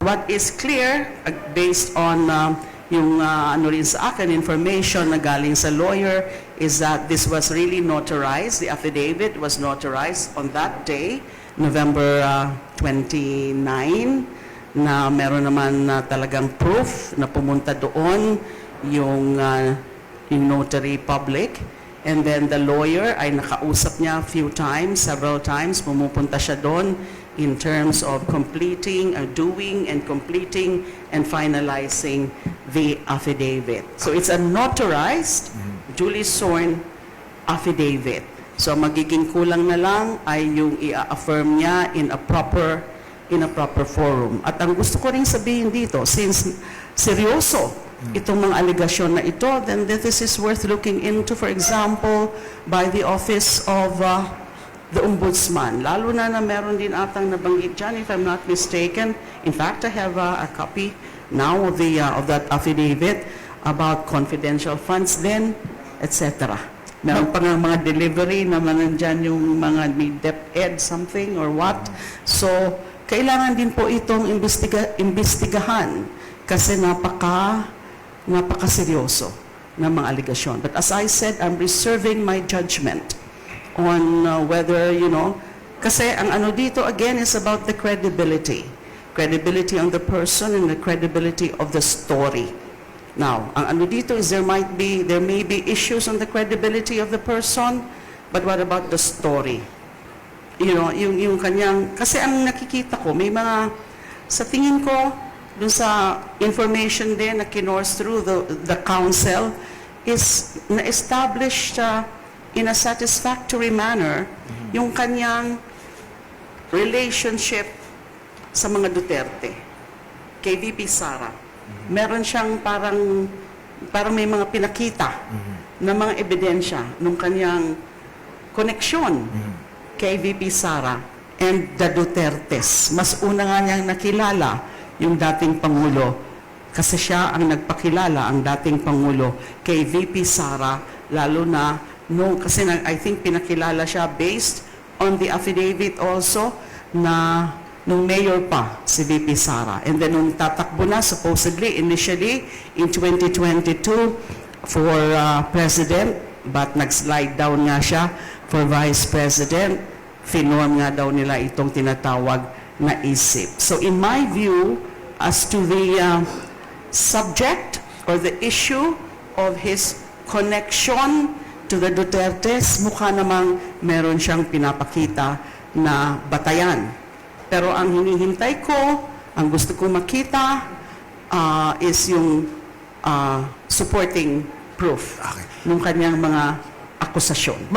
What is clear, based on yung ano rin sa akin, information na galing sa lawyer, is that this was really notarized. The affidavit was notarized on that day, November 29, na meron naman talagang proof na pumunta doon yung notary public. And then the lawyer ay nakausap niya several times, pumupunta siya doon in terms of doing and completing and finalizing the affidavit. So it's a notarized, duly sworn affidavit. So magiging kulang na lang ay yung i-affirm niya in a proper forum. At ang gusto ko rin sabihin dito, since seryoso itong mga aligasyon na ito, then this is worth looking into, for example, by the Office of the Ombudsman. Lalo na meron din atang nabanggit dyan, if I'm not mistaken. In fact, I have a copy now of that affidavit about confidential funds then, etc. Meron pa nga mga delivery naman nandyan yung mga DepEd something or what. So, kailangan din po itong imbestigahan kasi napakaseryoso ng mga aligasyon. But as I said, I'm reserving my judgment on whether, kasi ang ano dito again is about the credibility. Credibility on the person and the credibility of the story. Now, ang ano dito is there may be issues on the credibility of the person, but what about the story? Yung kanyang, kasi ang nakikita ko, may mga, sa tingin ko, dun sa information din na kinorse through the council is na-established in a satisfactory manner yung kanyang relationship sa mga Duterte kay VP Sara. Meron siyang parang may mga pinakita na mga ebidensya nung kanyang koneksyon kay VP Sara and the Dutertes. Mas una nga niyang nakilala yung dating Pangulo, kasi siya ang nagpakilala, ang dating Pangulo, kay VP Sara, lalo na kasi I think pinakilala siya based on the affidavit also na nung mayor pa si VP Sara. And then nung tatakbo na, supposedly, initially, in 2022, for President, but nag-slide down nga siya for Vice President, finorm nga daw nila itong tinatawag na ISIP. So in my view, as to the subject or the issue of his connection to the Dutertes, mukha namang meron siyang pinapakita na batayan. Pero ang hinihintay ko, ang gusto ko makita, is yung supporting proof ng kanyang mga akusasyon.